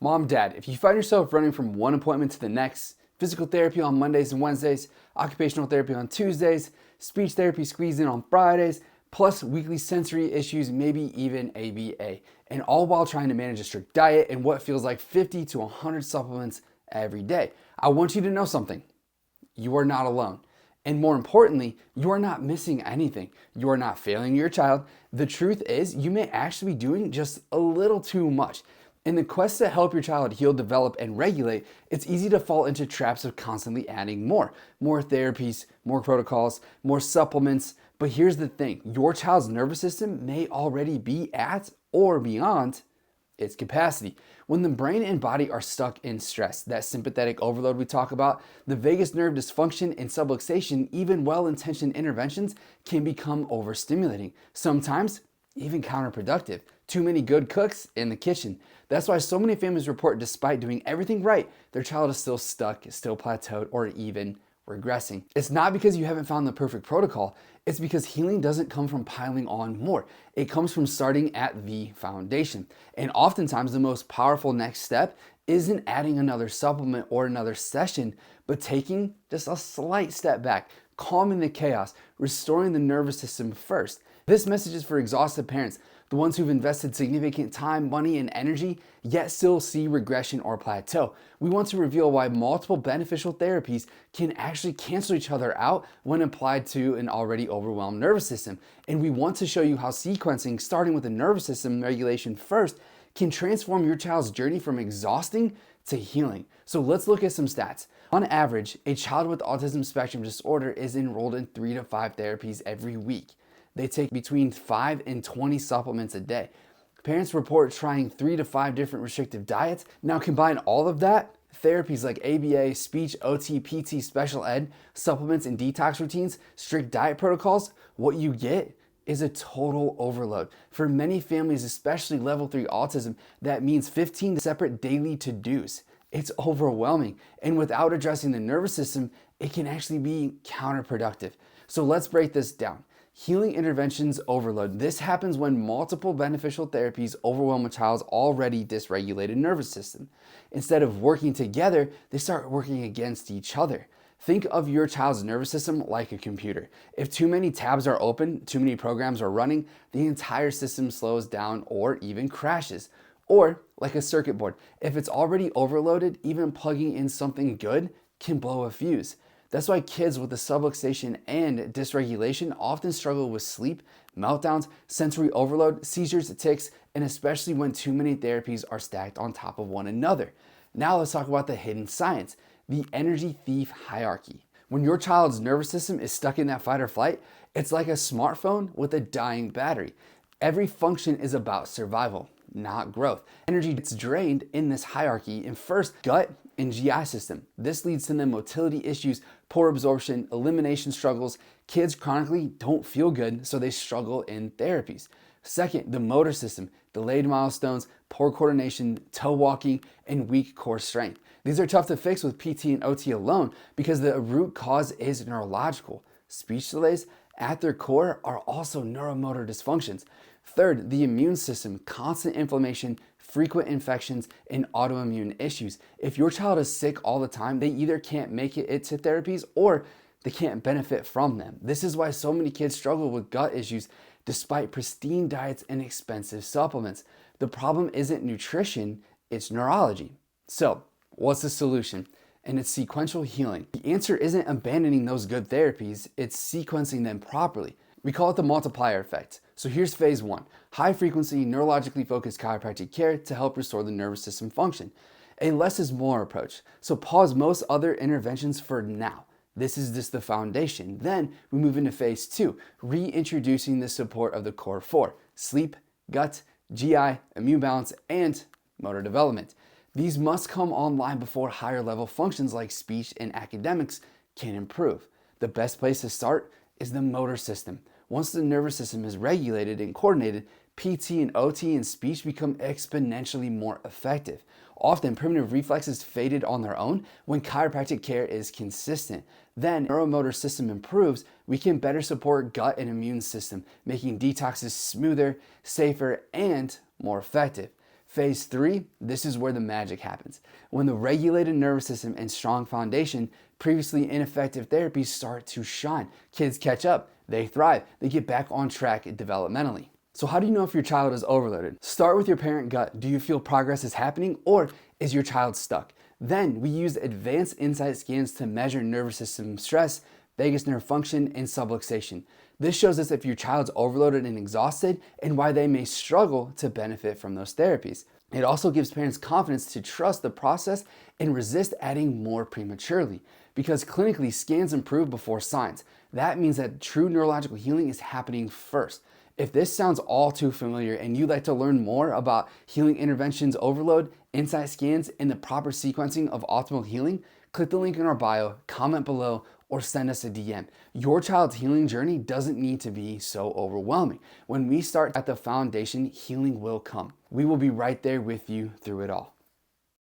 Mom, dad, if you find yourself running from one appointment to the next, physical therapy on Mondays and Wednesdays, occupational therapy on Tuesdays, speech therapy squeezed in on Fridays, plus weekly sensory issues, maybe even ABA, and all while trying to manage a strict diet and what feels like 50 to 100 supplements every day, I want you to know something. You are not alone. And more importantly, you are not missing anything. You are not failing your child. The truth is, you may actually be doing just a little too much. In the quest to help your child heal, develop, and regulate, it's easy to fall into traps of constantly adding more therapies, more protocols, more supplements. But here's the thing, your child's nervous system may already be at or beyond its capacity. When the brain and body are stuck in stress, that sympathetic overload we talk about, the vagus nerve dysfunction and subluxation, even well-intentioned interventions can become overstimulating. Sometimes even counterproductive. Too many good cooks in the kitchen. That's why so many families report despite doing everything right, their child is still stuck, still plateaued, or even regressing. It's not because you haven't found the perfect protocol, it's because healing doesn't come from piling on more. It comes from starting at the foundation. And oftentimes the most powerful next step isn't adding another supplement or another session, but taking just a slight step back, calming the chaos, restoring the nervous system first. This message is for exhausted parents, the ones who've invested significant time, money, and energy, yet still see regression or plateau. We want to reveal why multiple beneficial therapies can actually cancel each other out when applied to an already overwhelmed nervous system. And we want to show you how sequencing, starting with the nervous system regulation first, can transform your child's journey from exhausting to healing. So let's look at some stats. On average, a child with autism spectrum disorder is enrolled in 3 to 5 therapies every week. They take between 5 and 20 supplements a day. Parents report trying 3 to 5 different restrictive diets. Now combine all of that, therapies like ABA, speech, OT, PT, special ed, supplements and detox routines, strict diet protocols, what you get is a total overload. For many families, especially level 3 autism, that means 15 separate daily to-dos. It's overwhelming. And without addressing the nervous system, it can actually be counterproductive. So let's break this down. Healing interventions overload. This happens when multiple beneficial therapies overwhelm a child's already dysregulated nervous system. Instead of working together, they start working against each other. Think of your child's nervous system like a computer. If too many tabs are open, too many programs are running, the entire system slows down or even crashes. Or like a circuit board, if it's already overloaded, even plugging in something good can blow a fuse. That's why kids with the subluxation and dysregulation often struggle with sleep, meltdowns, sensory overload, seizures, tics, and especially when too many therapies are stacked on top of one another. Now let's talk about the hidden science, the energy thief hierarchy. When your child's nervous system is stuck in that fight or flight, it's like a smartphone with a dying battery. Every function is about survival, not growth. Energy gets drained in this hierarchy in first gut and GI system. This leads to the motility issues, poor absorption, elimination struggles. Kids chronically don't feel good, so they struggle in therapies. Second, the motor system, delayed milestones, poor coordination, toe walking, and weak core strength. These are tough to fix with PT and OT alone because the root cause is neurological. Speech delays at their core are also neuromotor dysfunctions. Third, the immune system, constant inflammation, frequent infections, and autoimmune issues. If your child is sick all the time, they either can't make it to therapies or they can't benefit from them. This is why so many kids struggle with gut issues despite pristine diets and expensive supplements. The problem isn't nutrition, it's neurology. So, what's the solution? And it's sequential healing. The answer isn't abandoning those good therapies, it's sequencing them properly. We call it the multiplier effect. So here's phase 1, high frequency, neurologically focused chiropractic care to help restore the nervous system function. A less is more approach. So pause most other interventions for now. This is just the foundation. Then we move into phase 2, reintroducing the support of the core 4, sleep, gut, GI, immune balance, and motor development. These must come online before higher level functions like speech and academics can improve. The best place to start is the motor system. Once the nervous system is regulated and coordinated, PT and OT and speech become exponentially more effective. Often, primitive reflexes faded on their own when chiropractic care is consistent. Then, neuromotor system improves, we can better support gut and immune system, making detoxes smoother, safer, and more effective. Phase 3, this is where the magic happens. When the regulated nervous system and strong foundation, previously ineffective therapies start to shine. Kids catch up, they thrive, they get back on track developmentally. So how do you know if your child is overloaded? Start with your parent gut. Do you feel progress is happening, or is your child stuck? Then we use advanced insight scans to measure nervous system stress, vagus nerve function, and subluxation. This shows us if your child's overloaded and exhausted and why they may struggle to benefit from those therapies. It also gives parents confidence to trust the process and resist adding more prematurely, because clinically scans improve before signs. That means that true neurological healing is happening first. If this sounds all too familiar and you'd like to learn more about healing interventions, overload, insight scans, and the proper sequencing of optimal healing, click the link in our bio, comment below, or send us a DM. Your child's healing journey doesn't need to be so overwhelming. When we start at the foundation, healing will come. We will be right there with you through it all.